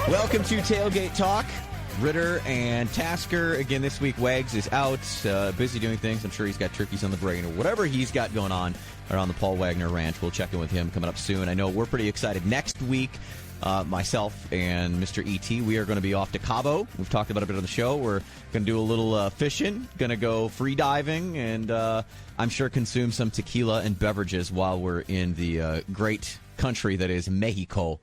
Welcome to Tailgate Talk. Ritter and Tasker. Again, this week, Wags is out, busy doing things. I'm sure he's got turkeys on the brain or whatever he's got going on around the Paul Wagner Ranch. We'll check in with him coming up soon. I know we're pretty excited. Next week, myself and Mr. E.T., we are going to be off to Cabo. We've talked about it a bit on the show. We're going to do a little fishing, going to go free diving, and I'm sure consume some tequila and beverages while we're in the great country that is Mexico.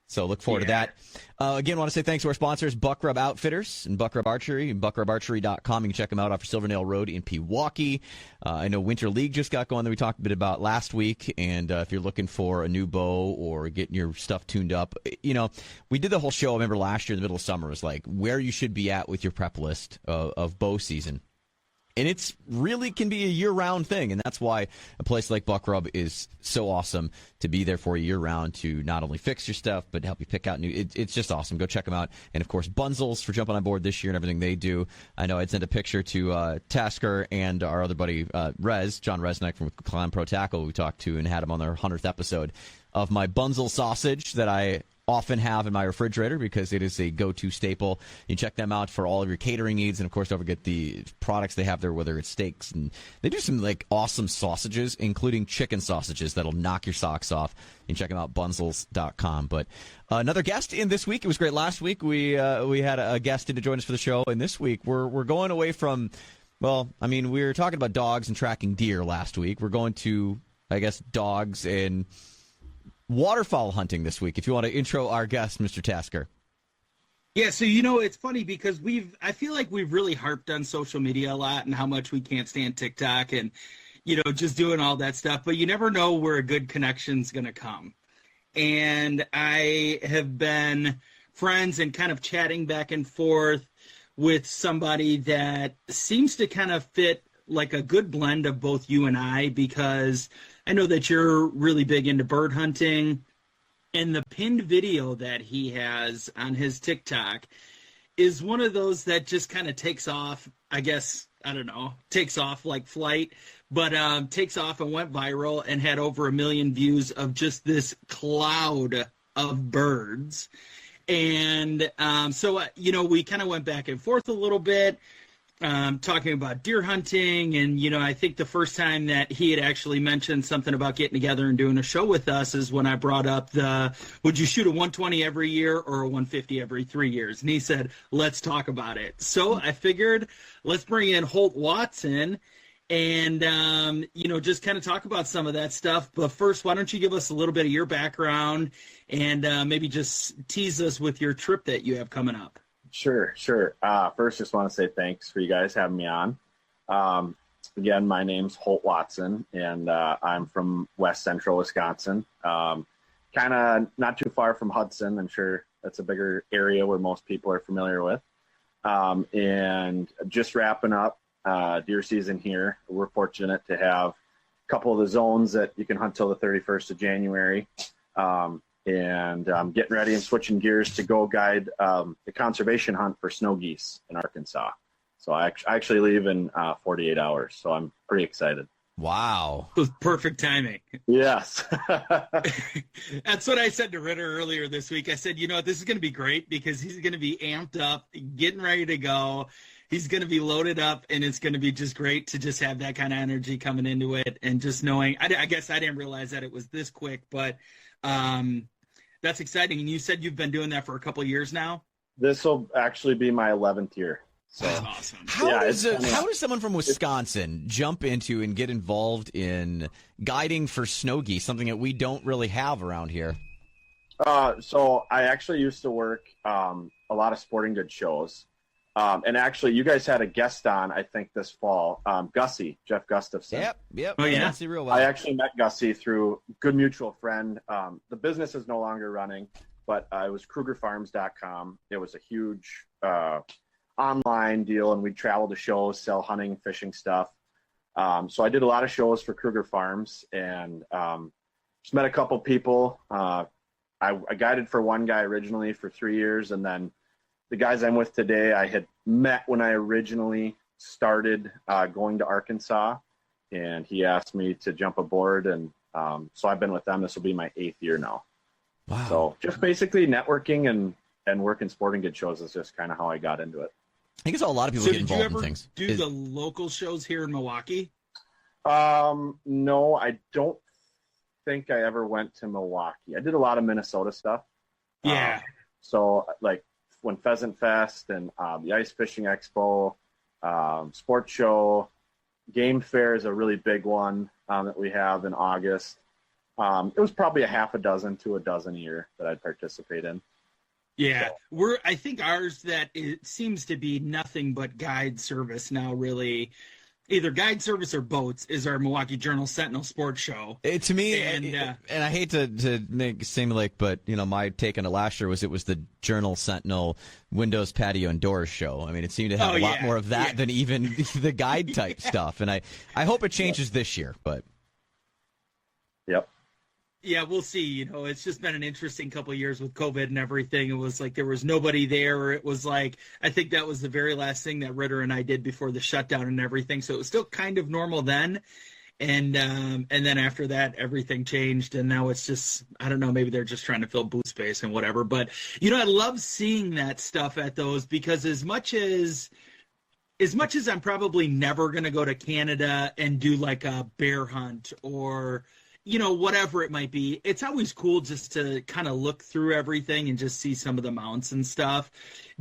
So look forward to that. Again, want to say thanks to our sponsors, Buck Rub Outfitters and Buck Rub Archery and BuckRubArchery.com. You can check them out off of Silverdale Road in Pewaukee. I know Winter League just got going that we talked a bit about last week. And if you're looking for a new bow or getting your stuff tuned up, you know, we did the whole show, I remember last year in the middle of summer, was like where you should be at with your prep list of bow season. And it's really can be a year-round thing, and that's why a place like Buck Rub is so awesome to be there for year-round to not only fix your stuff, but help you pick out new. It's just awesome. Go check them out. And, of course, Bunzels for jumping on board this year and everything they do. I know I'd sent a picture to Tasker and our other buddy, John Resnick from Climb Pro Tackle, we talked to and had him on their 100th episode of my Bunzel sausage that I often have in my refrigerator because it is a go-to staple. You check them out for all of your catering needs, and of course don't forget the products they have there, whether it's steaks, and they do some like awesome sausages, including chicken sausages that'll knock your socks off. You can check them out, bunzels.com. But another guest in this week. It was great last week. We had a guest in to join us for the show, and this week we're going away from, well, I mean, we were talking about dogs and tracking deer last week. We're going to, I guess, dogs and waterfowl hunting this week. If you want to intro our guest, Mr. Tasker. Yeah, so you know it's funny because I feel like we've really harped on social media a lot and how much we can't stand TikTok and just doing all that stuff, but you never know where a good connection's going to come. And I have been friends and kind of chatting back and forth with somebody that seems to kind of fit like a good blend of both you and I, because I know that you're really big into bird hunting, and the pinned video that he has on his TikTok is one of those that just kind of takes off, I guess, I don't know, takes off like flight, but takes off and went viral and had over 1 million views of just this cloud of birds. And so we kind of went back and forth a little bit, talking about deer hunting, and I think the first time that he had actually mentioned something about getting together and doing a show with us is when I brought up would you shoot a 120 every year or a 150 every 3 years? And he said, let's talk about it. So I figured let's bring in Holt Watson and just kind of talk about some of that stuff. But first, why don't you give us a little bit of your background and maybe just tease us with your trip that you have coming up. Sure. First, just want to say thanks for you guys having me on. Again, my name's Holt Watson, and I'm from West Central Wisconsin, kind of not too far from Hudson. I'm sure that's a bigger area where most people are familiar with. And just wrapping up deer season here. We're fortunate to have a couple of the zones that you can hunt till the 31st of January. And I'm getting ready and switching gears to go guide the conservation hunt for snow geese in Arkansas. So I actually leave in 48 hours, so I'm pretty excited. Wow. Perfect timing. Yes. That's what I said to Ritter earlier this week. I said, this is going to be great because he's going to be amped up, getting ready to go. He's going to be loaded up, and it's going to be just great to just have that kind of energy coming into it and just knowing. I guess I didn't realize that it was this quick, but that's exciting. And you said you've been doing that for a couple of years now? This will actually be my 11th year. So that's awesome. How does someone from Wisconsin jump into and get involved in guiding for snow geese, something that we don't really have around here? So I actually used to work a lot of sporting goods shows. And actually, you guys had a guest on, I think, this fall, Gussie, Jeff Gustafson. Yep. Oh, yeah. Gussie real well. I actually met Gussie through a good mutual friend. The business is no longer running, but it was KrugerFarms.com. It was a huge online deal, and we'd travel to shows, sell hunting, fishing stuff. So I did a lot of shows for Kruger Farms, and just met a couple people. I guided for one guy originally for 3 years, and then the guys I'm with today, I had met when I originally started going to Arkansas, and he asked me to jump aboard, and so I've been with them. This will be my 8th year now. Wow. So just basically networking and working sporting goods shows is just kind of how I got into it. I think it's how a lot of people So get did you involved ever in things. do the local shows here in Milwaukee? No, I don't think I ever went to Milwaukee. I did a lot of Minnesota stuff. Yeah. So like when Pheasant Fest and the Ice Fishing Expo, Sports Show, Game Fair is a really big one that we have in August. It was probably a half a dozen to a dozen a year that I'd participate in. Yeah, I think ours that it seems to be nothing but guide service now, really. Either guide service or boats is our Milwaukee Journal Sentinel Sports Show. To me, and I hate to make it seem like, but my take on it last year was it was the Journal Sentinel Windows Patio and Doors show. I mean, it seemed to have a lot more of that than even the guide type stuff. And I hope it changes this year, but. Yep. Yeah, we'll see. It's just been an interesting couple of years with COVID and everything. It was like there was nobody there. Or it was like, I think that was the very last thing that Ritter and I did before the shutdown and everything. So it was still kind of normal then. And then after that, everything changed. And now it's just, I don't know, maybe they're just trying to fill booth space and whatever. But, I love seeing that stuff at those because as much as I'm probably never going to go to Canada and do like a bear hunt or – whatever it might be, it's always cool just to kind of look through everything and just see some of the mounts and stuff.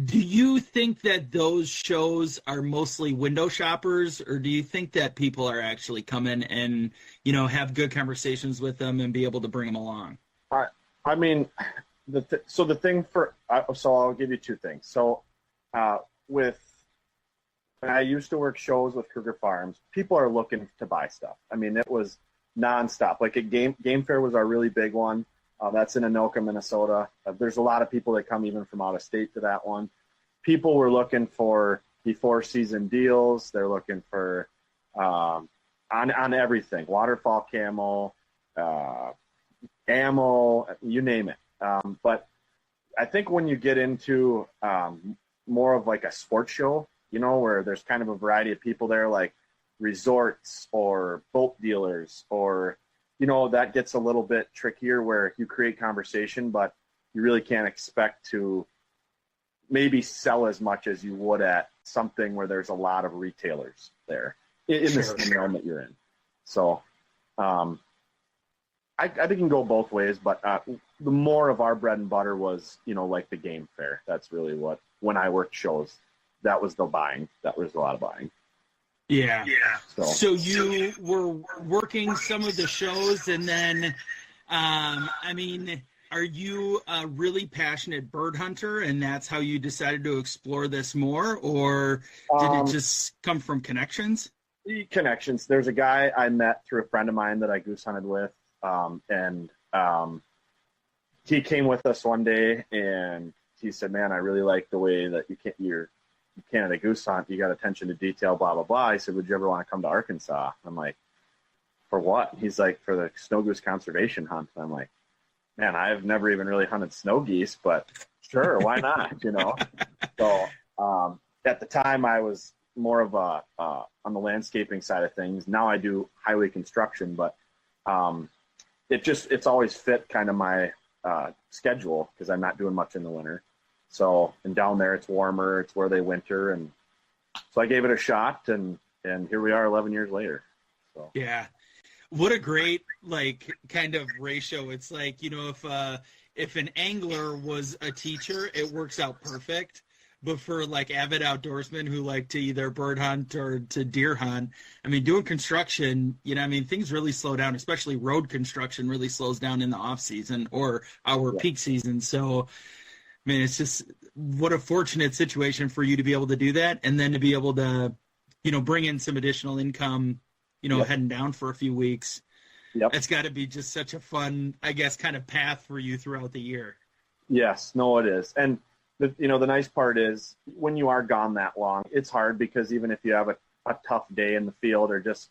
Do you think that those shows are mostly window shoppers, or do you think that people are actually coming and, have good conversations with them and be able to bring them along? I mean, so I'll give you two things. So when I used to work shows with Kruger Farms, people are looking to buy stuff. I mean, it was nonstop. Like a Game Fair was our really big one. That's in Anoka, Minnesota. There's a lot of people that come even from out of state to that one. People were looking for before season deals. They're looking for on everything, waterfall camo, ammo, you name it. But I think when you get into more of like a sports show, where there's kind of a variety of people there, like resorts or boat dealers or that gets a little bit trickier where you create conversation but you really can't expect to maybe sell as much as you would at something where there's a lot of retailers there in the same realm that you're in. So I think it can go both ways, but the more of our bread and butter was like the Game Fair. That's really what, when I worked shows, that was the buying. That was a lot of buying. Yeah. So you were working some of the shows, and then, are you a really passionate bird hunter, and that's how you decided to explore this more, or did it just come from connections? Connections. There's a guy I met through a friend of mine that I goose hunted with, and he came with us one day, and he said, "Man, I really like the way that you're Canada goose hunt, you got attention to detail, blah, blah, blah." I said, "Would you ever want to come to Arkansas?" I'm like, "For what?" He's like, "For the snow goose conservation hunt." I'm like, "Man, I've never even really hunted snow geese, but sure, why not?" So at the time I was more of a on the landscaping side of things. Now I do highway construction, but it's always fit kind of my schedule because I'm not doing much in the winter. So, and down there it's warmer, it's where they winter. And so I gave it a shot, and here we are 11 years later. So. Yeah. What a great, kind of ratio. It's like, if an angler was a teacher, it works out perfect. But for avid outdoorsmen who like to either bird hunt or to deer hunt, doing construction, things really slow down, especially road construction really slows down in the off season or our peak season. So, it's just what a fortunate situation for you to be able to do that, and then to be able to, bring in some additional income, heading down for a few weeks. Yep. It's got to be just such a fun, I guess, kind of path for you throughout the year. Yes, no, it is. And the nice part is when you are gone that long, it's hard because even if you have a tough day in the field or just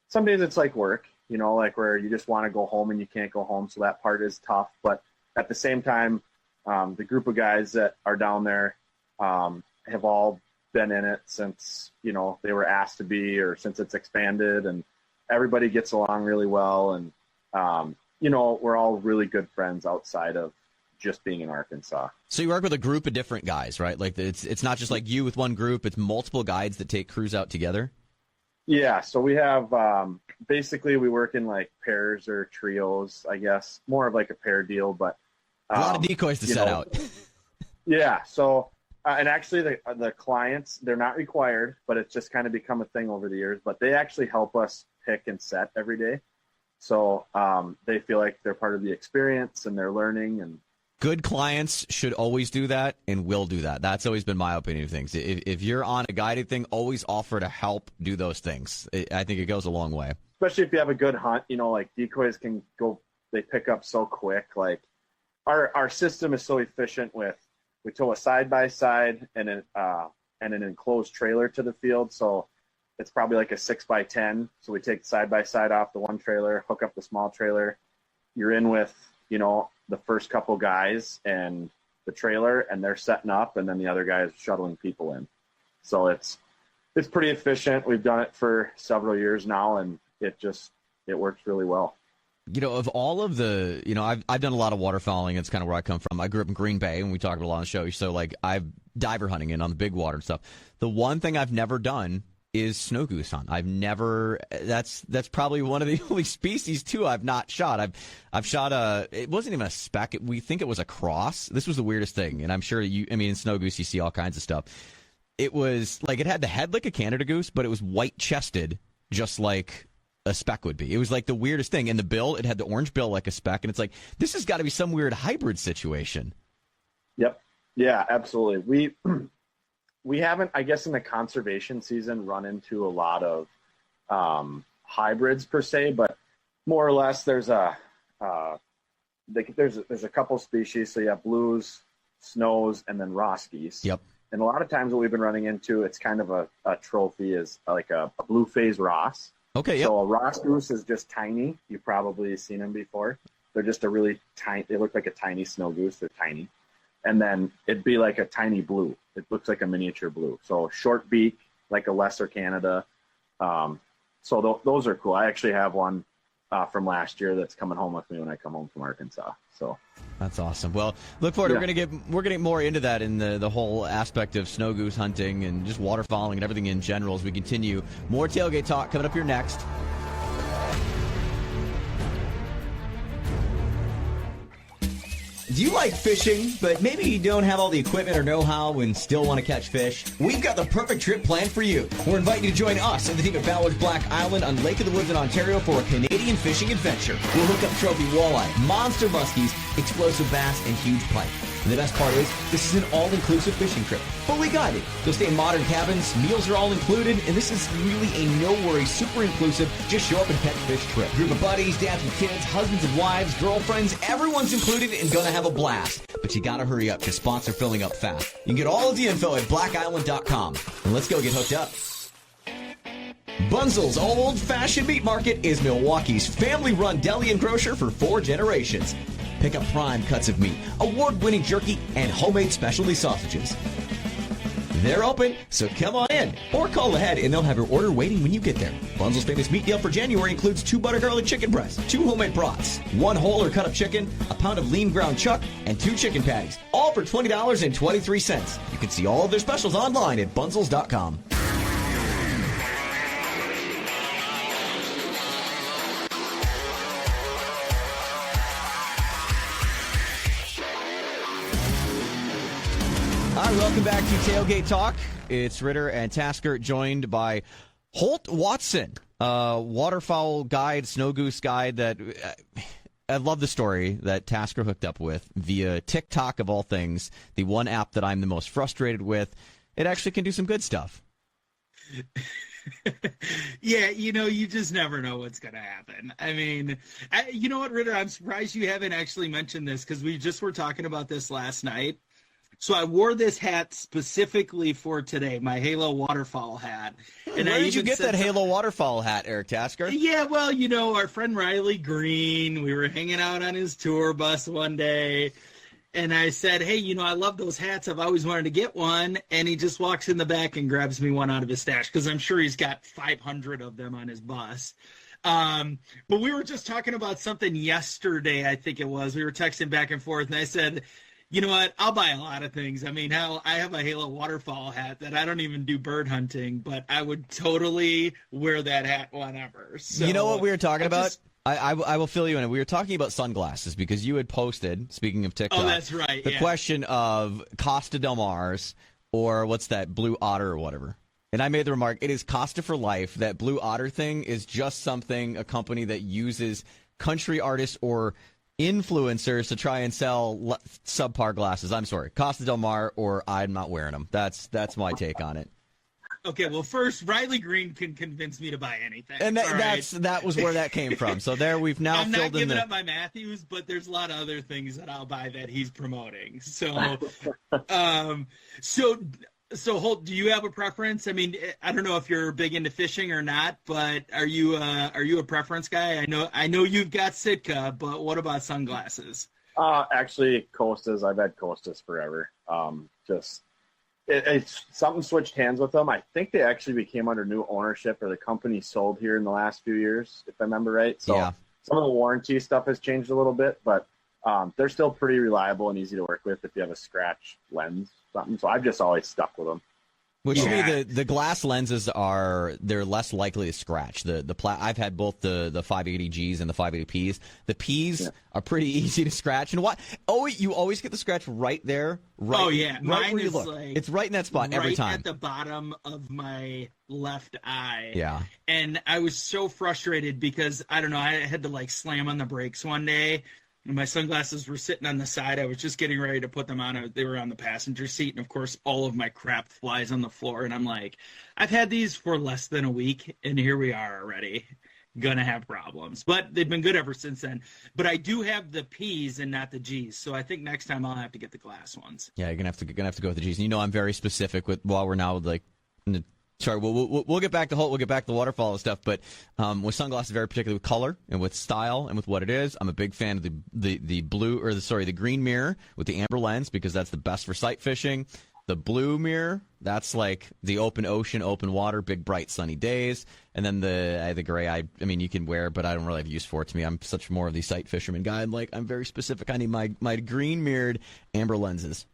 some days it's like work, where you just want to go home and you can't go home. So that part is tough. But at the same time, the group of guys that are down there have all been in it since, they were asked to be, or since it's expanded, and everybody gets along really well. And, we're all really good friends outside of just being in Arkansas. So you work with a group of different guys, right? Like it's not just like you with one group. It's multiple guides that take crews out together. Yeah. So we have basically we work in like pairs or trios, I guess, more of like a pair deal, but a lot of decoys to set out. Yeah. So and actually the clients, they're not required, but it's just kind of become a thing over the years. But they actually help us pick and set every day. So they feel like they're part of the experience and they're learning. And good clients should always do that and will do that. That's always been my opinion of things. If you're on a guided thing, always offer to help do those things. I think it goes a long way. Especially if you have a good hunt, like decoys can go, they pick up so quick. Like our system is so efficient we tow a side-by-side and an enclosed trailer to the field. So it's probably like a 6x10. So we take the side-by-side off the one trailer, hook up the small trailer. You're in with, the first couple guys and the trailer, and they're setting up, and then the other guys shuttling people in. So it's pretty efficient. We've done it for several years now, and it works really well. Of all of the, I've done a lot of waterfowling. It's kind of where I come from. I grew up in Green Bay, and we talked about a lot on the show. So, like, I've diver hunting in on the big water and stuff. The one thing I've never done is snow goose hunt. I've never. That's probably one of the only species too I've not shot. I've shot it wasn't even a speck. We think it was a cross. This was the weirdest thing, and I'm sure in snow goose you see all kinds of stuff. It was like it had the head like a Canada goose, but it was white chested, just like a speck would be. It was like the weirdest thing. And the bill, it had the orange bill like a speck, and it's like this has got to be some weird hybrid situation. Yep. Yeah, absolutely. We haven't, I guess, in the conservation season run into a lot of hybrids per se, but more or less there's a couple species. So you have blues, snows, and then roskies. Yep. And a lot of times what we've been running into, it's kind of a trophy is like a blue phase Ross. Okay. Yep. So a Ross goose is just tiny. You've probably seen them before. They're just a really tiny, they look like a tiny snow goose. They're tiny. And then it'd be like a tiny blue. It looks like a miniature blue. So short beak, like a lesser Canada. So those are cool. I actually have one from last year that's coming home with me when I come home from Arkansas. So that's awesome. Well, look forward. Yeah. We're gonna get more into that in the whole aspect of snow goose hunting and just waterfowling and everything in general as we continue. More tailgate talk coming up here next. Do you like fishing, but maybe you don't have all the equipment or know-how and still want to catch fish? We've got the perfect trip planned for you. We're inviting you to join us and the team at Ballard Black Island on Lake of the Woods in Ontario for a Canadian fishing adventure. We'll hook up trophy walleye, monster muskies, explosive bass, and huge pike. And the best part is, this is an all-inclusive fishing trip, fully guided. You'll stay in modern cabins, meals are all included, and this is really a no-worry, super inclusive, just show up and catch fish trip. Group of buddies, dads with kids, husbands and wives, girlfriends, everyone's included and gonna have a blast. But you gotta hurry up because spots are filling up fast. You can get all of the info at blackisland.com. And let's go get hooked up. Bunzel's Old-Fashioned Meat Market is Milwaukee's family-run deli and grocer for 4 generations. Pick up prime cuts of meat, award-winning jerky, and homemade specialty sausages. They're open, so come on in or call ahead and they'll have your order waiting when you get there. Bunzel's famous meat deal for January includes 2 butter garlic chicken breasts, 2 homemade brats, 1 whole or cut up chicken, a pound of lean ground chuck, and 2 chicken patties, all for $20.23. You can see all of their specials online at bunzels.com. All right, welcome back to Tailgate Talk. It's Ritter and Tasker, joined by Holt Watson, waterfowl guide, snow goose guide. That I love the story that Tasker hooked up with via TikTok of all things, the one app that I'm the most frustrated with. It actually can do some good stuff. Yeah, you just never know what's going to happen. I mean, you know what, Ritter? I'm surprised you haven't actually mentioned this because we just were talking about this last night. So I wore this hat specifically for today, my Halo waterfowl hat. And where did you get that Halo waterfowl hat, Eric Tasker? Yeah, well, our friend Riley Green, we were hanging out on his tour bus one day, and I said, hey, I love those hats. I've always wanted to get one. And he just walks in the back and grabs me one out of his stash because I'm sure he's got 500 of them on his bus. But we were just talking about something yesterday, I think it was. We were texting back and forth, and I said, you know what? I'll buy a lot of things. I mean, how I have a Halo waterfowl hat that I don't even do bird hunting, but I would totally wear that hat whenever. So you know what we were talking about? I will fill you in. We were talking about sunglasses because you had posted, speaking of TikTok. Oh, that's right. The question of Costa Del Mar's or what's that, Blue Otter or whatever. And I made the remark, it is Costa for life. That Blue Otter thing is just something, a company that uses country artists or influencers to try and sell subpar glasses. I'm sorry, Costa Del Mar, or I'm not wearing them. That's my take on it. Okay, well, first, Riley Green can convince me to buy anything. And that was where that came from. So there we've now I'm filled not in giving up my Matthews, but there's a lot of other things that I'll buy that he's promoting. So, So Holt, do you have a preference? I mean, I don't know if you're big into fishing or not, but are you a preference guy? I know you've got Sitka, but what about sunglasses? Actually, Costas. I've had Costas forever. It's something switched hands with them. I think they actually became under new ownership, or the company sold here in the last few years, if I remember right. So yeah. Some of the warranty stuff has changed a little bit, but they're still pretty reliable and easy to work with if you have a scratch lens. Something. So I've just always stuck with them. Which to me, the glass lenses they're less likely to scratch. I've had both the 580Gs and the 580Ps. The Ps are pretty easy to scratch. And what? Oh, you always get the scratch right there. Right, oh yeah, right mine where you is look. like it's right in that spot every time. Right at the bottom of my left eye. Yeah. And I was so frustrated because I don't know, I had to like slam on the brakes one day. My sunglasses were sitting on the side. I was just getting ready to put them on. They were on the passenger seat. And, of course, all of my crap flies on the floor. And I'm like, I've had these for less than a week, and here we are already. Going to have problems. But they've been good ever since then. But I do have the Ps and not the Gs. So I think next time I'll have to get the glass ones. Yeah, you're gonna have to go with the Gs. And I'm very specific while we're now like sorry, we'll get back to Holt. We'll get back to the waterfall and stuff. But with sunglasses, very particularly with color and with style and with what it is, I'm a big fan of the green mirror with the amber lens because that's the best for sight fishing. The blue mirror, that's like the open ocean, open water, big bright sunny days. And then the gray, I mean, you can wear, but I don't really have use for it. To me, I'm such more of the sight fisherman guy. I'm very specific. I need my green mirrored amber lenses.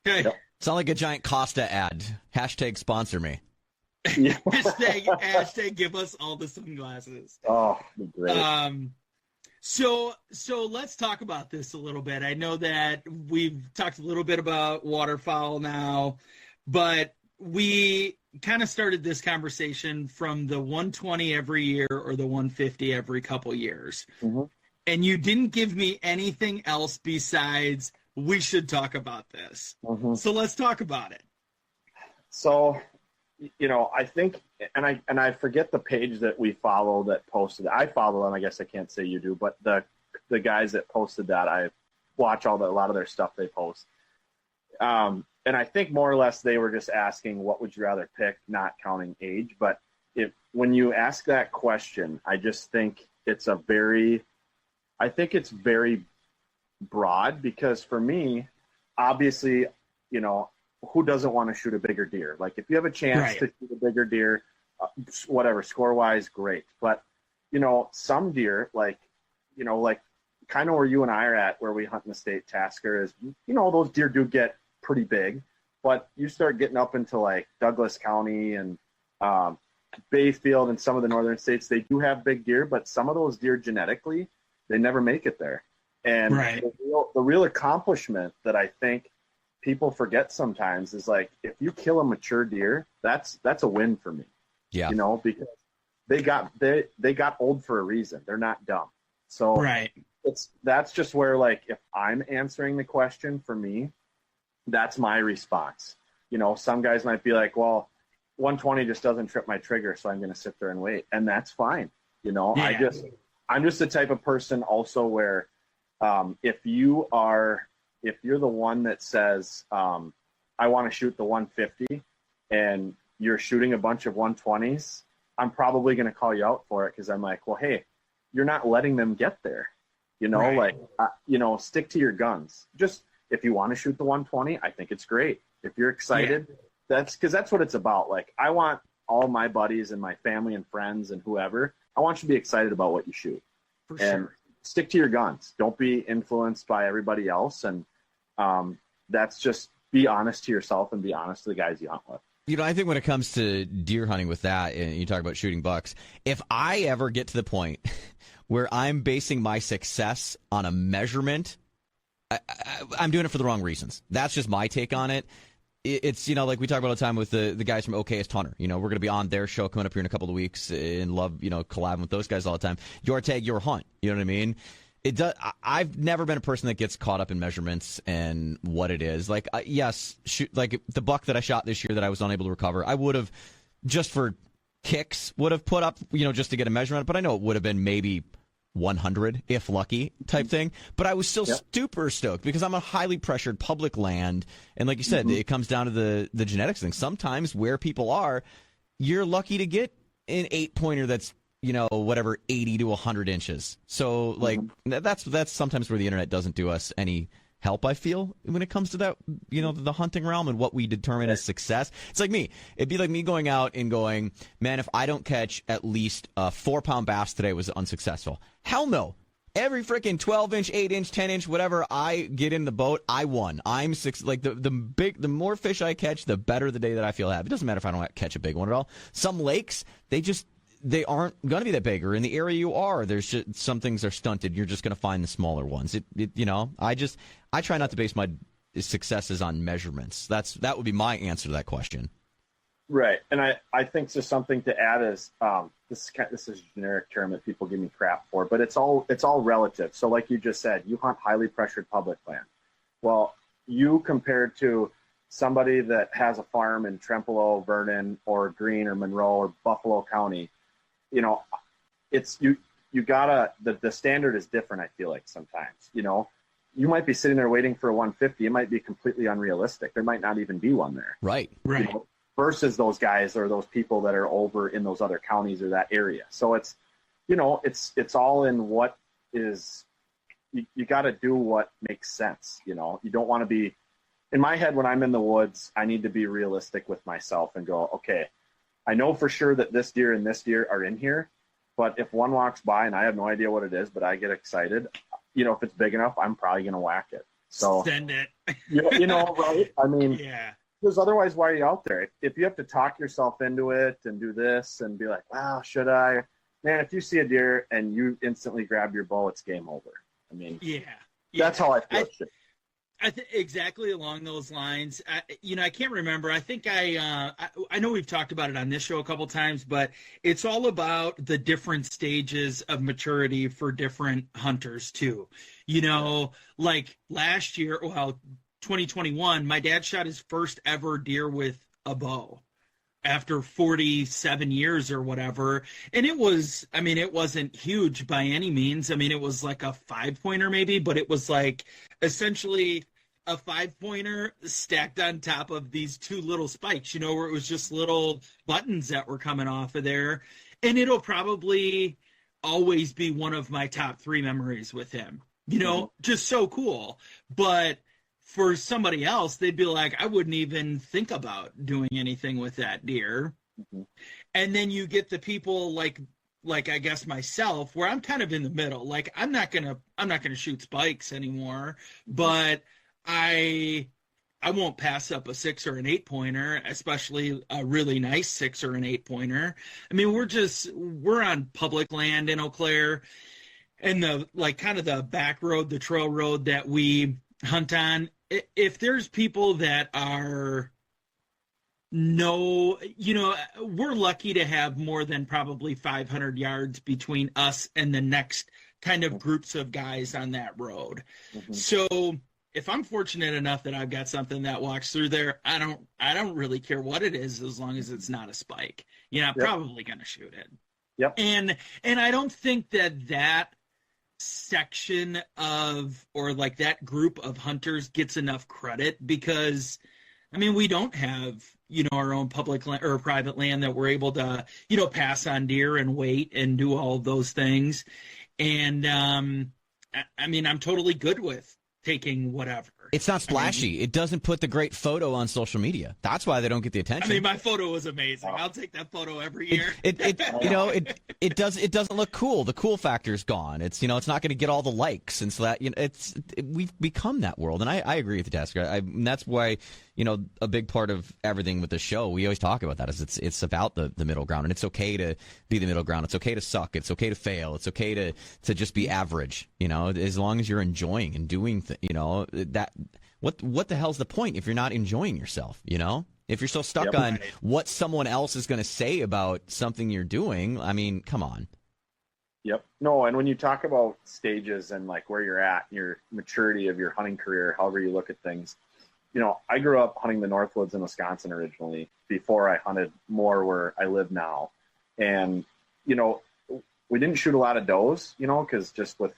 Okay. Yep. Sound like a giant Costa ad. Hashtag sponsor me. Yeah. hashtag give us all the sunglasses. Oh, great. So let's talk about this a little bit. I know that we've talked a little bit about waterfowl now, but we kind of started this conversation from the 120 every year or the 150 every couple years. Mm-hmm. And you didn't give me anything else besides we should talk about this. Mm-hmm. So let's talk about it. So, I think, and I forget the page that we follow that posted. I follow them. I guess I can't say you do, but the guys that posted that, I watch a lot of their stuff they post. And I think more or less they were just asking, what would you rather pick, not counting age. But when you ask that question, I just think it's very broad because for me, obviously, who doesn't want to shoot a bigger deer? Like if you have a chance to shoot a bigger deer, whatever, score-wise, great. But, some deer, like kind of where you and I are at, where we hunt in the state Tasker is, those deer do get pretty big. But you start getting up into like Douglas County and Bayfield and some of the northern states, they do have big deer, but some of those deer genetically, they never make it there. And the real accomplishment that I think people forget sometimes is like, if you kill a mature deer, that's a win for me. Yeah. Because they got old for a reason. They're not dumb. So that's just where, like, if I'm answering the question for me, that's my response. Some guys might be like, well, 120 just doesn't trip my trigger, so I'm going to sit there and wait. And that's fine. I'm just the type of person also where, if you're the one that says, I want to shoot the 150 and you're shooting a bunch of 120s, I'm probably going to call you out for it. Cause I'm like, well, hey, you're not letting them get there, stick to your guns. Just, if you want to shoot the 120, I think it's great. If you're excited, that's what it's about. Like, I want all my buddies and my family and friends and whoever, I want you to be excited about what you shoot. For and sure. Stick to your guns. Don't be influenced by everybody else. And that's just be honest to yourself and be honest to the guys you hunt with. You know, I think when it comes to deer hunting with that, and you talk about shooting bucks, if I ever get to the point where I'm basing my success on a measurement, I'm doing it for the wrong reasons. That's just my take on it. It's, like we talk about all the time with the guys from Okayest Hunter. We're going to be on their show coming up here in a couple of weeks and love, collabing with those guys all the time. Your tag, your hunt. You know what I mean? It does. I've never been a person that gets caught up in measurements and what it is. Like, yes, like the buck that I shot this year that I was unable to recover, I would have, just for kicks, would have put up, just to get a measurement. But I know it would have been maybe 100, if lucky, type thing. But I was still super stoked because I'm a highly pressured public land. And like you said, it comes down to the genetics thing. Sometimes where people are, you're lucky to get an 8-pointer that's, whatever, 80 to 100 inches. So, like, that's sometimes where the internet doesn't do us any help, I feel, when it comes to that, the hunting realm and what we determine as success. It's like me. It'd be like me going out and going, man, if I don't catch at least a 4-pound bass today, was unsuccessful. Hell no. Every freaking 12-inch, 8-inch, 10-inch, whatever I get in the boat, I won. I'm like the more fish I catch, the better the day that I feel happy. It doesn't matter if I don't catch a big one at all. Some lakes, they aren't going to be that big, or in the area you are, there's just, some things are stunted. You're just going to find the smaller ones. I try not to base my successes on measurements. That would be my answer to that question. Right. And I think just something to add is, this is a generic term that people give me crap for, but it's all relative. So like you just said, you hunt highly pressured public land. Well, you compared to somebody that has a farm in Trempealeau, Vernon, or Greene, or Monroe, or Buffalo County, it's you gotta, the standard is different. I feel like sometimes, you might be sitting there waiting for a 150. It might be completely unrealistic. There might not even be one there. Right. Versus those guys or those people that are over in those other counties or that area. So it's, it's all in what is, you got to do what makes sense. You don't want to be, in my head, when I'm in the woods, I need to be realistic with myself and go, okay, I know for sure that this deer and this deer are in here, but if one walks by and I have no idea what it is, but I get excited, if it's big enough, I'm probably going to whack it. So send it. Right? I mean, yeah. Because otherwise, why are you out there? If you have to talk yourself into it and do this and be like, wow, should I? Man, if you see a deer and you instantly grab your bow, it's game over. I mean, that's how I feel. Exactly along those lines. I can't remember. I think I know we've talked about it on this show a couple times, but it's all about the different stages of maturity for different hunters too. Like last year, 2021, my dad shot his first ever deer with a bow after 47 years or whatever. And it wasn't huge by any means. I mean, it was like a 5-pointer maybe, but it was like essentially a 5-pointer stacked on top of these 2 little spikes, where it was just little buttons that were coming off of there. And it'll probably always be one of my top 3 memories with him, just so cool. But for somebody else, they'd be like, I wouldn't even think about doing anything with that deer. Mm-hmm. And then you get the people like I guess myself, where I'm kind of in the middle. Like I'm not gonna shoot spikes anymore, but I won't pass up a 6 or an 8-pointer, especially a really nice 6 or an 8-pointer. I mean, we're on public land in Eau Claire, and the back road, the trail road that we hunt on. If there's people that are we're lucky to have more than probably 500 yards between us and the next kind of groups of guys on that road. Mm-hmm. So if I'm fortunate enough that I've got something that walks through there, I don't really care what it is as long as it's not a spike. I'm probably going to shoot it. Yep. And I don't think that section of, or like that group of hunters gets enough credit, because I mean, we don't have our own public land or private land that we're able to pass on deer and wait and do all of those things. And I mean, I'm totally good with taking whatever, It's not splashy. It doesn't put the great photo on social media. That's why they don't get the attention. I mean, my photo was amazing. I'll take that photo every year. It doesn't look cool. The cool factor's gone. It's it's not going to get all the likes, and so that we've become that world. And I agree with you, Tasker. And that's why a big part of everything with the show, we always talk about that, is it's about the middle ground, and it's okay to be the middle ground. It's okay to suck. It's okay to fail. It's okay to just be average. As long as you're enjoying and doing that. What the hell's the point if you're not enjoying yourself? If you're so stuck on what someone else is going to say about something you're doing, I mean, come on. Yep. No, and when you talk about stages and like where you're at, your maturity of your hunting career, however you look at things, I grew up hunting the Northwoods in Wisconsin originally before I hunted more where I live now. And, we didn't shoot a lot of does, because just with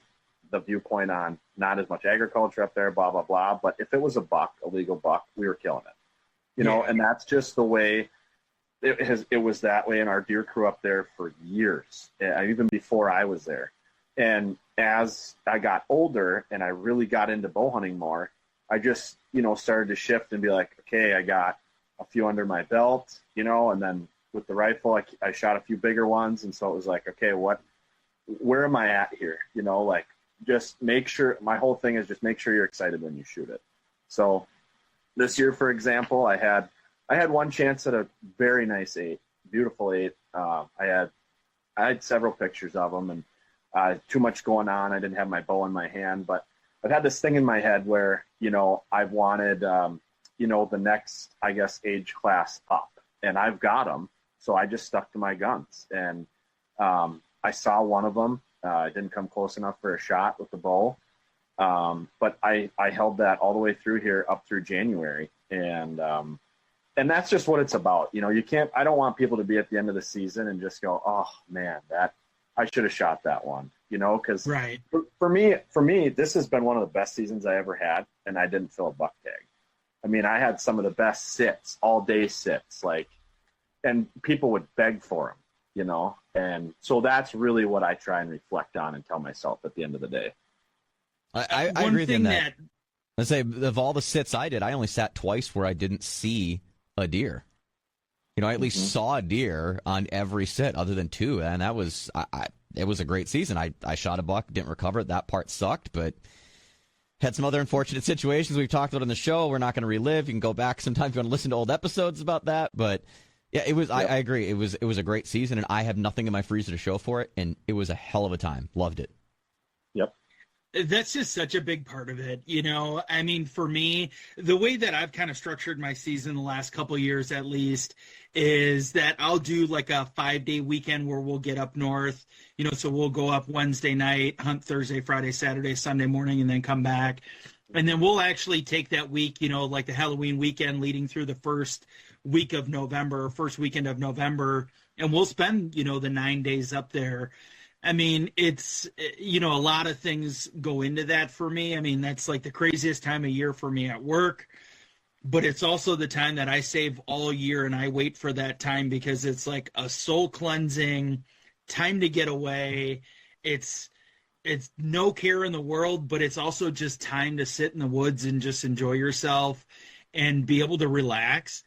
the viewpoint on not as much agriculture up there, blah, blah, blah. But if it was a legal buck, we were killing it, and that's just the way it was that way in our deer crew up there for years, even before I was there. And as I got older and I really got into bow hunting more, I just, started to shift and be like, okay, I got a few under my belt, and then with the rifle, I shot a few bigger ones. And so it was like, okay, where am I at here? Just make sure, my whole thing is just make sure you're excited when you shoot it. So this year, for example, I had one chance at a very nice 8, beautiful 8. I had several pictures of them, and too much going on. I didn't have my bow in my hand, but I've had this thing in my head where, I've wanted, the next, I guess, age class up, and I've got them. So I just stuck to my guns, and I saw one of them. I didn't come close enough for a shot with the bow. But I held that all the way through here up through January. And that's just what it's about. I don't want people to be at the end of the season and just go, oh man, I should have shot that one, cause right. For me, this has been one of the best seasons I ever had. And I didn't fill a buck tag. I mean, I had some of the best sits, all day sits, and people would beg for them. And so that's really what I try and reflect on and tell myself at the end of the day. I agree with that. Let's say of all the sits I did, I only sat twice where I didn't see a deer. I at least saw a deer on every sit other than 2. And that was, it was a great season. I shot a buck, didn't recover it. That part sucked, but had some other unfortunate situations we've talked about on the show. We're not going to relive. You can go back sometime if you want to listen to old episodes about that, but yeah, it was. Yep. I agree. It was a great season, and I have nothing in my freezer to show for it, and it was a hell of a time. Loved it. Yep. That's just such a big part of it. I mean, for me, the way that I've kind of structured my season the last couple of years, at least, is that I'll do like a 5-day weekend where we'll get up north. So we'll go up Wednesday night, hunt Thursday, Friday, Saturday, Sunday morning, and then come back. And then we'll actually take that week, like the Halloween weekend leading through the first weekend of November, and we'll spend, the 9 days up there. I mean, it's, a lot of things go into that for me. I mean, that's like the craziest time of year for me at work, but it's also the time that I save all year, and I wait for that time because it's like a soul cleansing time to get away. It's no care in the world, but it's also just time to sit in the woods and just enjoy yourself and be able to relax.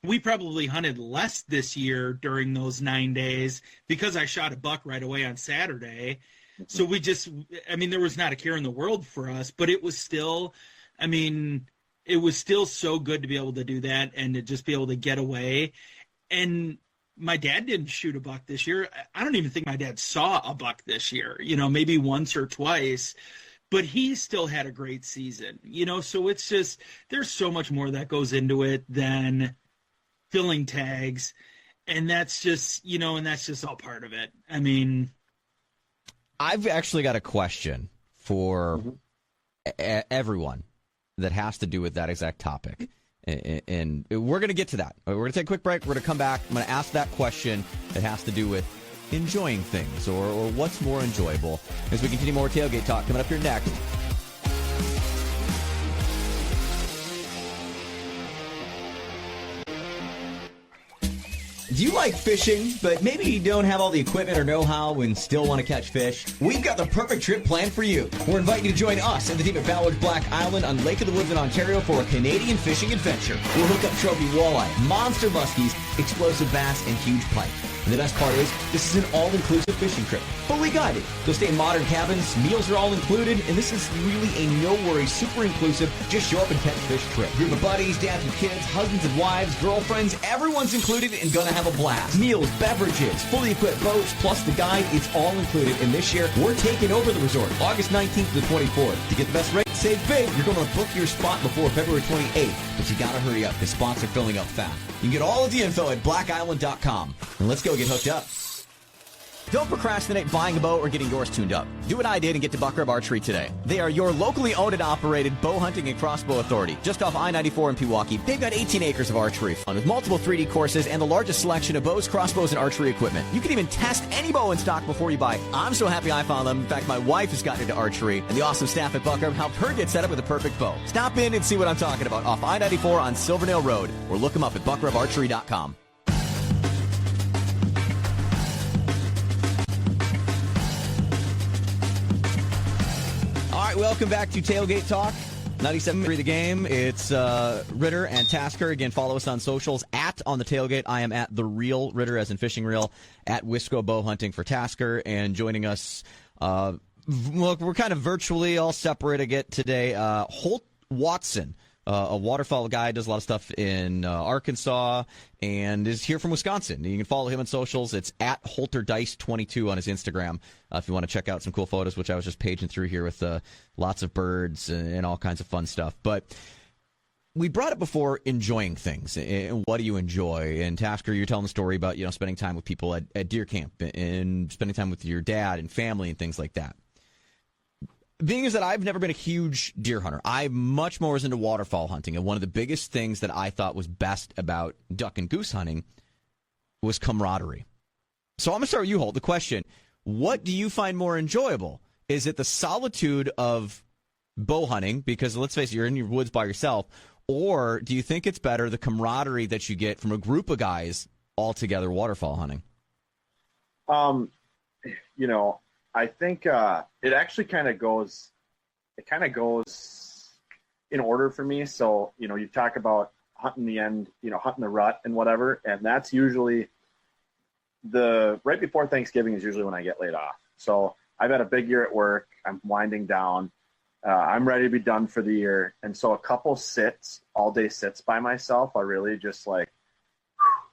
We probably hunted less this year during those 9 days because I shot a buck right away on Saturday. So there was not a care in the world for us, but it was still, it was still so good to be able to do that and to just be able to get away. And my dad didn't shoot a buck this year. I don't even think my dad saw a buck this year, maybe once or twice, but he still had a great season, so it's just, there's so much more that goes into it than filling tags. And that's just, and that's just all part of it. I mean, I've actually got a question for everyone that has to do with that exact topic. And we're going to get to that. We're going to take a quick break. We're going to come back. I'm going to ask that question that has to do with enjoying things or what's more enjoyable as we continue more tailgate talk coming up here next. Do you like fishing, but maybe you don't have all the equipment or know-how and still want to catch fish? We've got the perfect trip planned for you. We're inviting you to join us and the team at Ballard Black Island on Lake of the Woods in Ontario for a Canadian fishing adventure. We'll hook up trophy walleye, monster muskies, explosive bass, and huge pike. And the best part is, this is an all-inclusive fishing trip, fully guided. You'll stay in modern cabins, meals are all included, and this is really a no-worries, super inclusive, just show up and catch fish trip. Group of buddies, dads with kids, husbands and wives, girlfriends, everyone's included and gonna have a blast. Meals, beverages, fully equipped boats, plus the guide, it's all included. And this year, we're taking over the resort, August 19th to the 24th. To get the best rate, save big, you're going to book your spot before February 28th, but you gotta hurry up, the spots are filling up fast. You can get all of the info at blackisland.com. And let's go get hooked up. Don't procrastinate buying a bow or getting yours tuned up. Do what I did and get to Buck Rub Archery today. They are your locally owned and operated bow hunting and crossbow authority. Just off I-94 in Pewaukee, they've got 18 acres of archery fun with multiple 3D courses and the largest selection of bows, crossbows, and archery equipment. You can even test any bow in stock before you buy. I'm so happy I found them. In fact, my wife has gotten into archery, and the awesome staff at Buck Rub helped her get set up with a perfect bow. Stop in and see what I'm talking about off I-94 on Silvernail Road, or look them up at buckrubarchery.com. All right, welcome back to Tailgate Talk, 97.3 The Game. It's Ritter and Tasker. Again, follow us on socials, at On The Tailgate. I am at The Real Ritter, as in fishing reel, at Wisco Bow Hunting for Tasker. And joining us, look, we're kind of virtually all separate again today. Holt Watson, a waterfowl guy, does a lot of stuff in Arkansas and is here from Wisconsin. You can follow him on socials. It's at HolterDice22 on his Instagram if you want to check out some cool photos, which I was just paging through here with lots of birds and all kinds of fun stuff. But we brought it before, enjoying things. And what do you enjoy? And Tasker, you're telling the story about, spending time with people at deer camp and spending time with your dad and family and things like that. Being is that I've never been a huge deer hunter. I much more was into waterfowl hunting, and one of the biggest things that I thought was best about duck and goose hunting was camaraderie. So I'm going to start with you, Holt. The question, what do you find more enjoyable? Is it the solitude of bow hunting, because let's face it, you're in your woods by yourself, or do you think it's better the camaraderie that you get from a group of guys all together waterfowl hunting? I think it actually kind of goes in order for me. So, you talk about hunting the end, hunting the rut and whatever. And that's usually right before Thanksgiving is usually when I get laid off. So I've had a big year at work. I'm winding down. I'm ready to be done for the year. And so a couple all day sits by myself are really just like,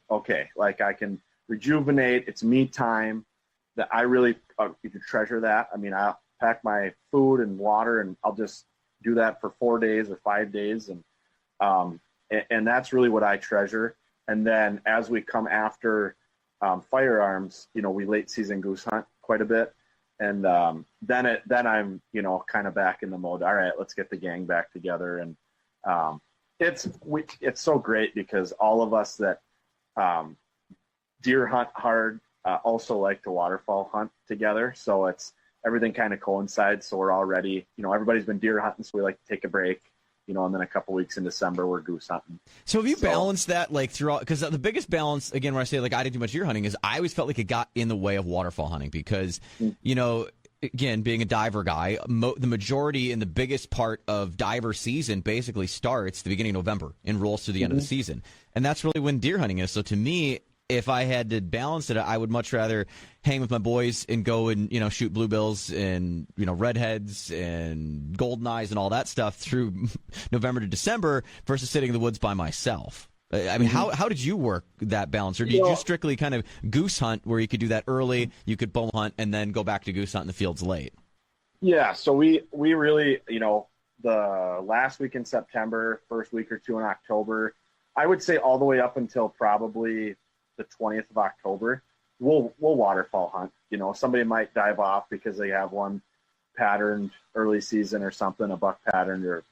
okay, like I can rejuvenate. It's me time. That I really treasure that. I mean, I'll pack my food and water, and I'll just do that for 4 days or 5 days, and that's really what I treasure. And then as we come after firearms, we late season goose hunt quite a bit, and then I'm kind of back in the mode. All right, let's get the gang back together, and it's so great because all of us that deer hunt hard. Also like to waterfowl hunt together, so it's everything kind of coincides. So we're all ready. Everybody's been deer hunting, so we like to take a break. And then a couple weeks in December we're goose hunting. So have you balanced that throughout? Because the biggest balance, again, when I say I didn't do much deer hunting, is I always felt like it got in the way of waterfowl hunting because again, being a diver guy, the majority and the biggest part of diver season basically starts the beginning of November and rolls to the end of the season, and that's really when deer hunting is. So to me, if I had to balance it, I would much rather hang with my boys and go and, shoot bluebills and, redheads and golden eyes and all that stuff through November to December versus sitting in the woods by myself. I mean, how did you work that balance? Or did you strictly kind of goose hunt where you could do that early, you could bow hunt, and then go back to goose hunt in the fields late? Yeah, so we really, the last week in September, first week or two in October, I would say all the way up until probably the 20th of October, we'll waterfowl hunt. Somebody might dive off because they have one patterned early season or something, a buck pattern, or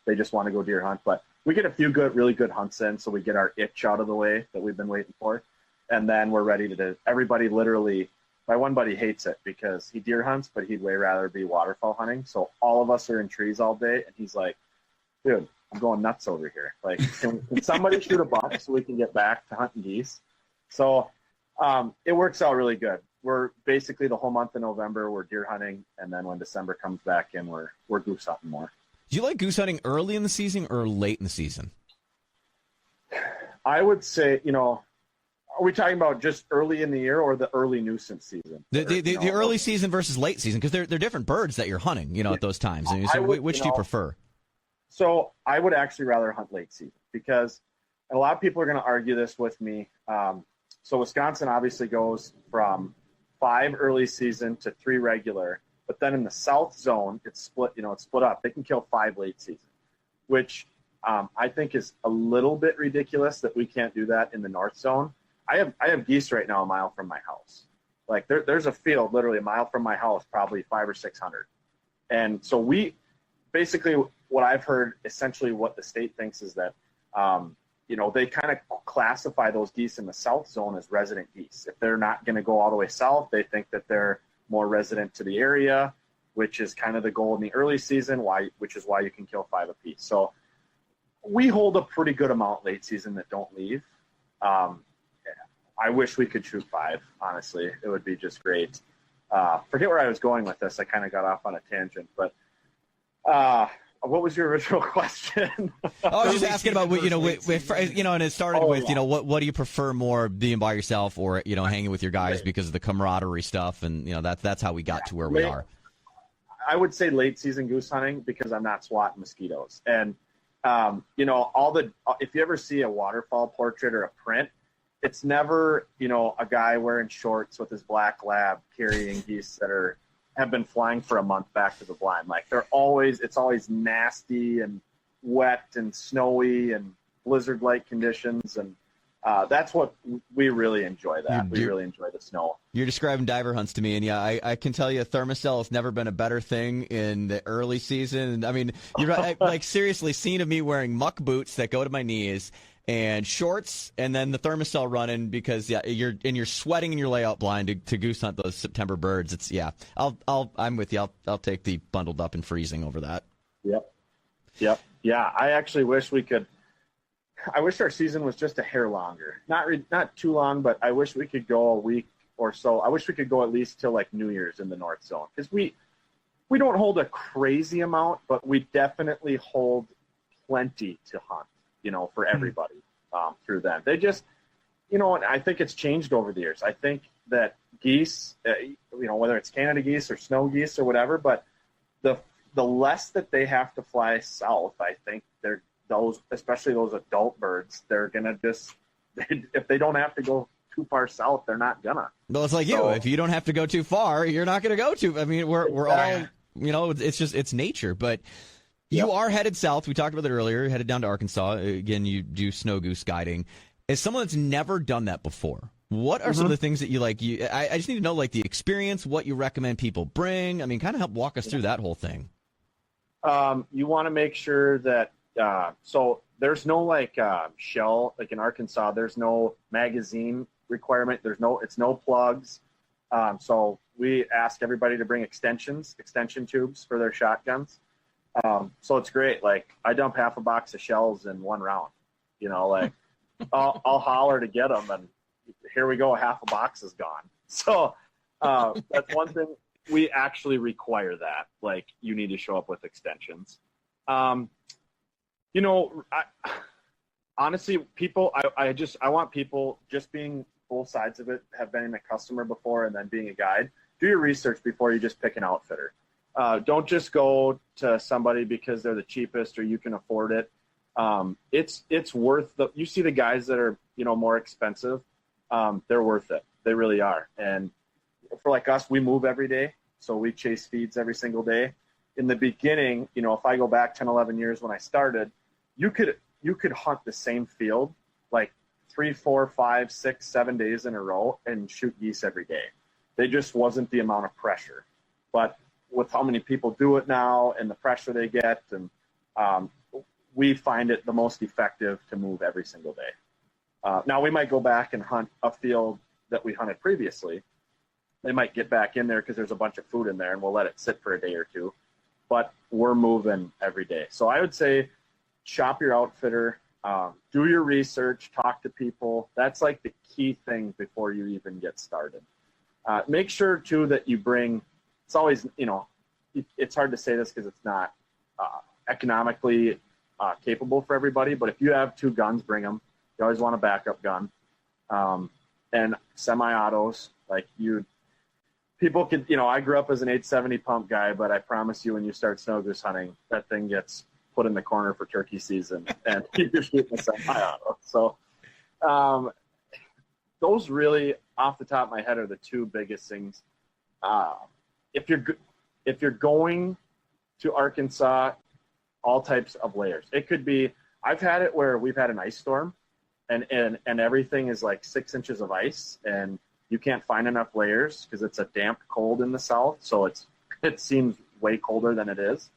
they just want to go deer hunt. But we get a few really good hunts in, so we get our itch out of the way that we've been waiting for. And then we're ready to everybody literally, my one buddy hates it because he deer hunts, but he'd way rather be waterfowl hunting. So all of us are in trees all day, and he's like, dude, I'm going nuts over here. Like, can somebody shoot a buck so we can get back to hunting geese? So it works out really good. We're basically the whole month of November, we're deer hunting. And then when December comes back in, we're goose hunting more. Do you like goose hunting early in the season or late in the season? I would say, are we talking about just early in the year or the early nuisance season? The early season versus late season, because they're different birds that you're hunting, at those times. I mean, so which do you prefer? So I would actually rather hunt late season because a lot of people are going to argue this with me. So Wisconsin obviously goes from 5 early season to 3 regular, but then in the South zone, it's split. It's split up. They can kill 5 late season, which I think is a little bit ridiculous that we can't do that in the North zone. I have geese right now a mile from my house. Like there's a field literally a mile from my house, probably 500 or 600. And so we basically, what I've heard, essentially what the state thinks is that, they kind of classify those geese in the South zone as resident geese. If they're not going to go all the way south, they think that they're more resident to the area, which is kind of the goal in the early season, which is why you can kill 5 apiece. So we hold a pretty good amount late season that don't leave. I wish we could shoot 5, honestly. It would be just great. Forget where I was going with this. I kind of got off on a tangent, but what was your original question? I was just asking about, and it started with, what do you prefer more, being by yourself or, hanging with your guys because of the camaraderie stuff, and, that's how we got to where we are. I would say late season goose hunting because I'm not swatting mosquitoes. And, if you ever see a waterfall portrait or a print, it's never, a guy wearing shorts with his black lab carrying geese that have been flying for a month back to the blind. Like it's always nasty and wet and snowy and blizzard-like conditions. And that's what we really enjoy we really enjoy the snow. You're describing diver hunts to me. And yeah, I can tell you Thermacell has never been a better thing in the early season. I mean, you're like seriously seen of me wearing muck boots that go to my knees and shorts, and then the Thermacell running because you're sweating in your layout blind to goose hunt those September birds. I'm with you. I'll take the bundled up and freezing over that. Yep. Yeah, I actually wish we could. I wish our season was just a hair longer. Not too long, but I wish we could go a week or so. I wish we could go at least till like New Year's in the North Zone because we don't hold a crazy amount, but we definitely hold plenty to hunt. For everybody through them. They just, and I think it's changed over the years. I think that geese, whether it's Canada geese or snow geese or whatever, but the less that they have to fly south, I think especially those adult birds, they're going to just, if they don't have to go too far south, they're not gonna. Well, it's like you. If you don't have to go too far, you're not going to go too. I mean, we're all, it's nature, but. You are headed south. We talked about it earlier. Headed down to Arkansas. Again, you do snow goose guiding. As someone that's never done that before, what are some of the things that you like? I just need to know, like, the experience, what you recommend people bring. I mean, kind of help walk us through that whole thing. You want to make sure that so there's no shell, like in Arkansas. There's no magazine requirement. It's no plugs. So we ask everybody to bring extension tubes for their shotguns. So it's great. Like I dump half a box of shells in one round, I'll holler to get them and here we go. Half a box is gone. So, that's one thing we actually require that. Like you need to show up with extensions. Honestly, people, I want people just being both sides of it, have been a customer before and then being a guide. Do your research before you just pick an outfitter. Don't just go to somebody because they're the cheapest or you can afford it. It's worth you see the guys that are, more expensive. They're worth it. They really are. And for like us, we move every day. So we chase feeds every single day. In the beginning, if I go back 10, 11 years when I started, you could hunt the same field like 3, 4, 5, 6, 7 days in a row and shoot geese every day. They just wasn't the amount of pressure. But with how many people do it now and the pressure they get, and we find it the most effective to move every single day. Now we might go back and hunt a field that we hunted previously. They might get back in there because there's a bunch of food in there and we'll let it sit for a day or two, but we're moving every day. So I would say shop your outfitter, Do your research, talk to people. That's like the key thing before you even get started. Make sure too that you bring, it's always, it's hard to say this because it's not economically capable for everybody, but if you have 2 guns, bring them. You always want a backup gun. And semi-autos, people could, I grew up as an 870 pump guy, but I promise you when you start snow goose hunting, that thing gets put in the corner for turkey season and you're shooting a semi-auto. So those really, off the top of my head, are the 2 biggest things. If you're going to Arkansas, all types of layers. It could be, I've had it where we've had an ice storm and everything is like 6 inches of ice and you can't find enough layers because it's a damp cold in the south. So it seems way colder than it is.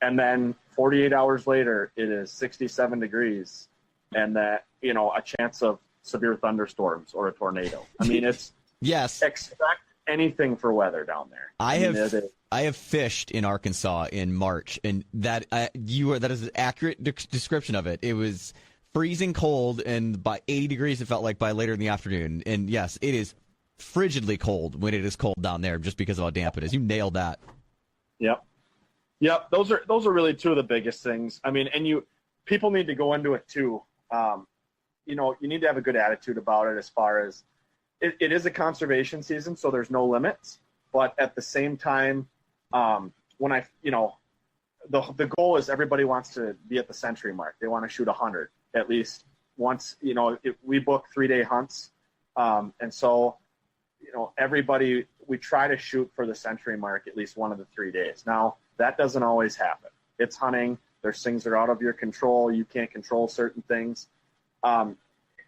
And then 48 hours later, it is 67 degrees and that, a chance of severe thunderstorms or a tornado. I mean, it's yes. Expect anything for weather down there. I have fished in Arkansas in March, and that is an accurate description of it. It was freezing cold, and by 80 degrees it felt like by later in the afternoon. And yes, it is frigidly cold when it is cold down there, just because of how damp it is. You nailed that. Yep. Those are really 2 of the biggest things. I mean, and people need to go into it too. You need to have a good attitude about it as far as it is a conservation season, so there's no limits. But at the same time, the goal is everybody wants to be at the century mark. They want to shoot 100 at least once. We book 3-day hunts, and so everybody, we try to shoot for the century mark at least one of the 3 days. Now that doesn't always happen. It's hunting. There's things that are out of your control. You can't control certain things.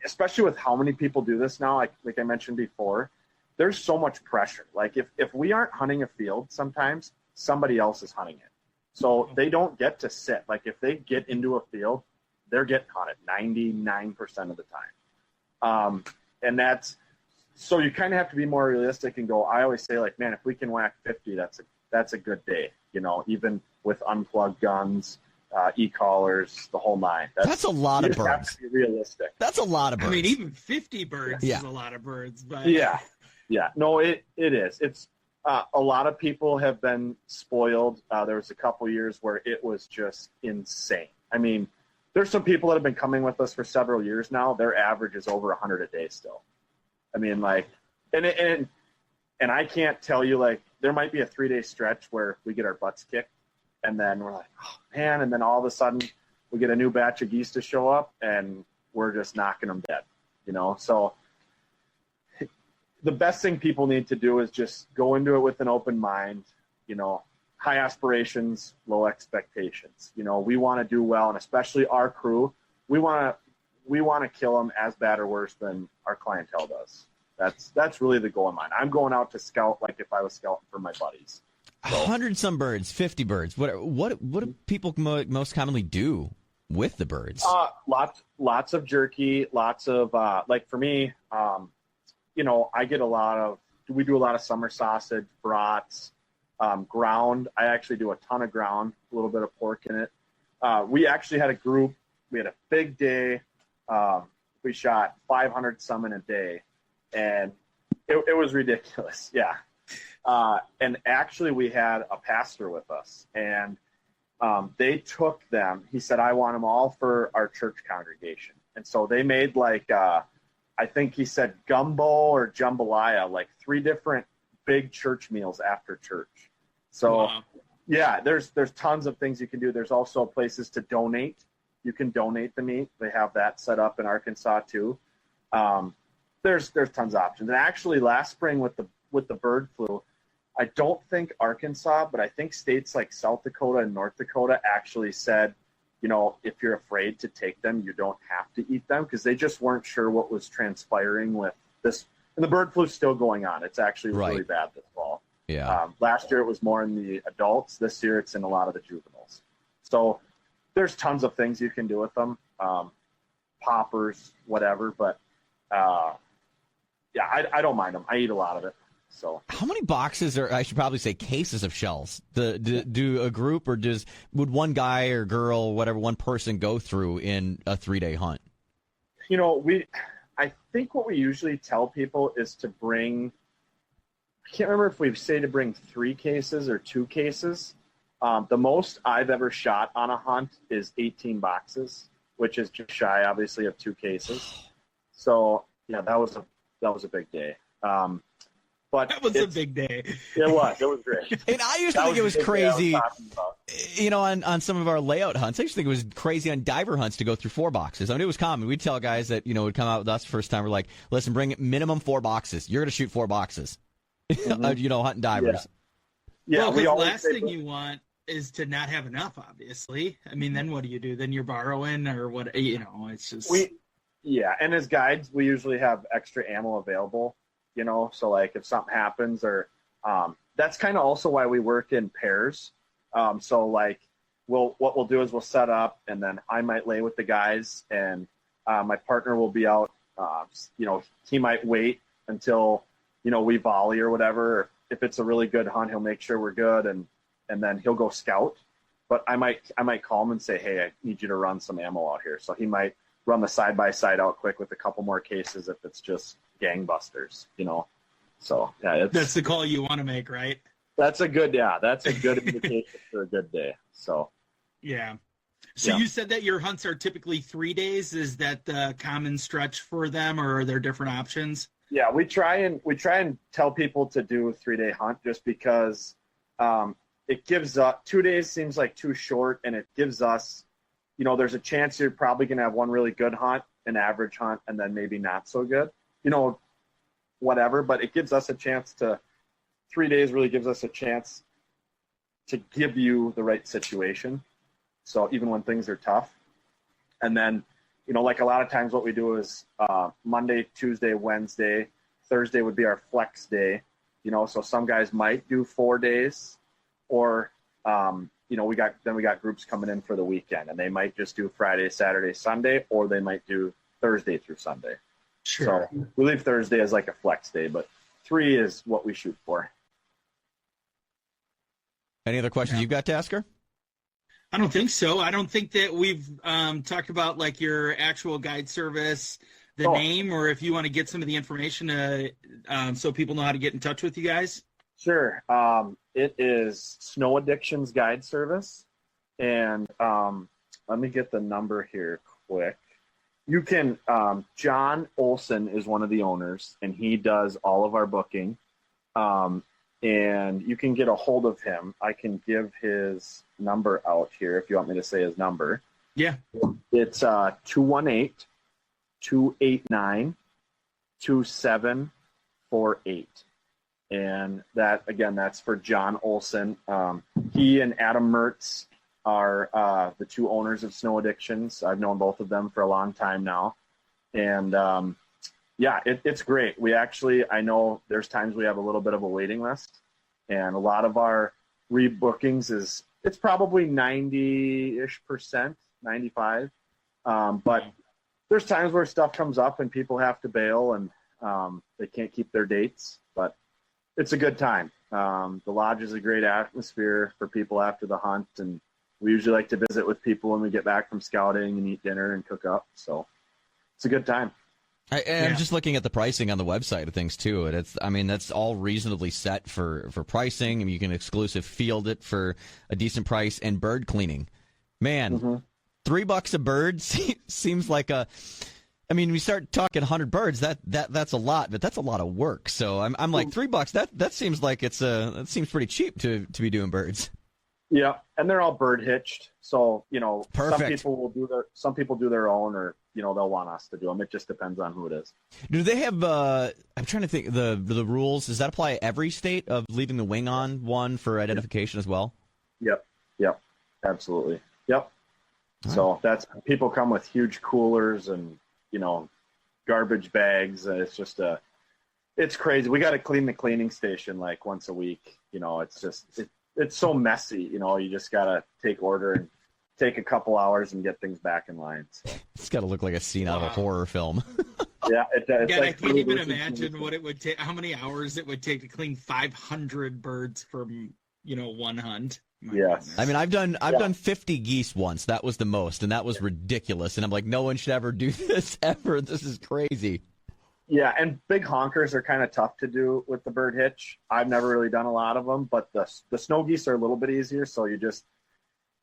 Especially with how many people do this now, like I mentioned before, there's so much pressure. Like if we aren't hunting a field, sometimes somebody else is hunting it. So they don't get to sit. Like if they get into a field, they're getting hunted 99% of the time. And so you kind of have to be more realistic and go, I always say man, if we can whack 50, that's a good day, even with unplugged guns, e-collars, the whole 9. That's a lot of birds. You have to be realistic. That's a lot of birds. I mean, even 50 birds is a lot of birds. But yeah. No, it is. It's a lot of people have been spoiled. There was a couple years where it was just insane. I mean, there's some people that have been coming with us for several years now. Their average is over 100 a day still. I mean, and I can't tell you, there might be a 3-day stretch where we get our butts kicked. And then we're like, oh, man. And then all of a sudden we get a new batch of geese to show up and we're just knocking them dead, So the best thing people need to do is just go into it with an open mind, high aspirations, low expectations. We want to do well. And especially our crew, we want to kill them as bad or worse than our clientele does. That's really the goal in mind. I'm going out to scout like if I was scouting for my buddies. 100-some birds, 50 birds. What do people most commonly do with the birds? Lots of jerky, lots of for me, I get we do a lot of summer sausage, brats, ground. I actually do a ton of ground, a little bit of pork in it. We actually had a group. We had a big day. We shot 500 some in a day, and it was ridiculous. Yeah. And actually we had a pastor with us, and they took them. He said, I want them all for our church congregation. And so they made I think he said gumbo or jambalaya, 3 different big church meals after church. So wow. Yeah, there's tons of things you can do. There's also places to donate. You can donate the meat. They have that set up in Arkansas too. There's tons of options. And actually last spring with the bird flu, I don't think Arkansas, but I think states like South Dakota and North Dakota actually said, if you're afraid to take them, you don't have to eat them, because they just weren't sure what was transpiring with this. And the bird flu is still going on. It's actually really bad this fall. Yeah. Last year it was more in the adults. This year it's in a lot of the juveniles. So there's tons of things you can do with them, poppers, whatever. But I don't mind them. I eat a lot of it. So how many boxes, or I should probably say cases of shells, do a group, or would one guy or girl, whatever, one person go through in a 3-day hunt? I think what we usually tell people is to bring, I can't remember if we say to bring 3 cases or 2 cases. The most I've ever shot on a hunt is 18 boxes, which is just shy, obviously, of 2 cases. So yeah, that was a big day. But that was a big day. It was great. And I used to think it was crazy, on some of our layout hunts. I used to think it was crazy on diver hunts to go through 4 boxes. I mean, it was common. We'd tell guys that, would come out with us the first time. We're like, listen, bring minimum 4 boxes. You're going to shoot 4 boxes, hunting divers. Yeah. Well, the last thing you want is to not have enough, obviously. I mean, then what do you do? Then you're borrowing or what, it's just. And as guides, we usually have extra ammo available. So like if something happens or that's kind of also why we work in pairs. So like what we'll do is we'll set up and then I might lay with the guys and my partner will be out. He might wait until, we volley or whatever. If it's a really good hunt, he'll make sure we're good and then he'll go scout. But I might call him and say, hey, I need you to run some ammo out here. So he might run the side-by-side out quick with a couple more cases if it's just gangbusters, So yeah, that's the call you want to make, right? That's a good indication for a good day. So yeah. So you said that your hunts are typically 3 days. Is that the common stretch for them, or are there different options? Yeah, we try and tell people to do a 3-day hunt just because it gives 2 days seems like too short, and it gives us, there's a chance you're probably going to have one really good hunt, an average hunt, and then maybe not so good, whatever. But it gives us a chance 3 days really gives us a chance to give you the right situation. So even when things are tough. And then, like a lot of times what we do is Monday, Tuesday, Wednesday, Thursday would be our flex day, so some guys might do 4 days or, we got groups coming in for the weekend and they might just do Friday, Saturday, Sunday, or they might do Thursday through Sunday. Sure. So we leave Thursday as like a flex day, but 3 is what we shoot for. Any other questions you've got, Tasker? I don't think so. I don't think that we've talked about like your actual guide service, the name, or if you want to get some of the information so people know how to get in touch with you guys. Sure. It is Snow Addictions Guide Service. And let me get the number here quick. You can, John Olson is one of the owners, and he does all of our booking. And you can get a hold of him. I can give his number out here if you want me to say his number. Yeah. It's 218-289-2748. And that, again, that's for John Olson. He and Adam Mertz are the 2 owners of Snow Addictions. I've known both of them for a long time now. And it's great. I know there's times we have a little bit of a waiting list, and a lot of our rebookings it's probably 90-ish%, 95. But there's times where stuff comes up and people have to bail and they can't keep their dates, but it's a good time. The lodge is a great atmosphere for people after the hunt, and we usually like to visit with people when we get back from scouting and eat dinner and cook up. So it's a good time. I'm just looking at the pricing on the website of things too. That's all reasonably set for pricing. I mean, you can exclusive field it for a decent price, and bird cleaning. Man, $3 a bird seems like we start talking 100 birds. That's a lot, but that's a lot of work. So I'm like $3. That seems like that seems pretty cheap to be doing birds. Yeah, and they're all bird hitched. So Perfect. some people do their own, or they'll want us to do them. It just depends on who it is. Do they have? I'm trying to think the rules. Does that apply to every state of leaving the wing on one for identification as well? Yep, absolutely. Yep. So that's, people come with huge coolers and garbage bags. It's just it's crazy. We got to clean the cleaning station like once a week. It's just it's so messy. You just got to take order and take a couple hours and get things back in line. So. It's got to look like a scene out of a horror film. Yeah, it's Yeah, like I can't even losing imagine what it would take, how many hours it would take to clean 500 birds from, one hunt. My Yes. goodness. I mean, I've done 50 geese once. That was the most, and that was ridiculous. And I'm like, no one should ever do this ever. This is crazy. Yeah, and big honkers are kind of tough to do with the bird hitch. I've never really done a lot of them, but the snow geese are a little bit easier. So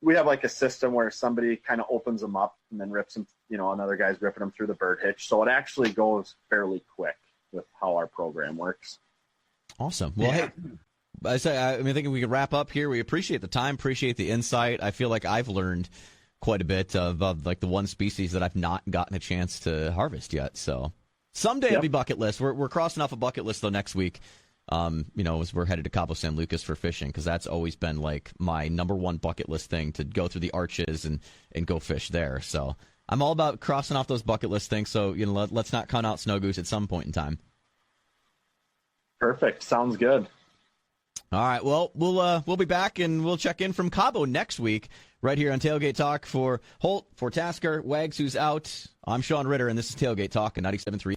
we have like a system where somebody kind of opens them up and then rips them, another guy's ripping them through the bird hitch. So it actually goes fairly quick with how our program works. Awesome. Well, hey, I think we could wrap up here. We appreciate the time, appreciate the insight. I feel like I've learned quite a bit of like the one species that I've not gotten a chance to harvest yet. So someday it'll be bucket list. We're crossing off a bucket list though next week. As we're headed to Cabo San Lucas for fishing, because that's always been like my number one bucket list thing, to go through the arches and go fish there. So I'm all about crossing off those bucket list things. So let's not count out snow goose at some point in time. Perfect. Sounds good. All right. Well, we'll be back and we'll check in from Cabo next week right here on Tailgate Talk. For Holt, for Tasker, Wags, who's out, I'm Sean Ritter, and this is Tailgate Talk on 97.3.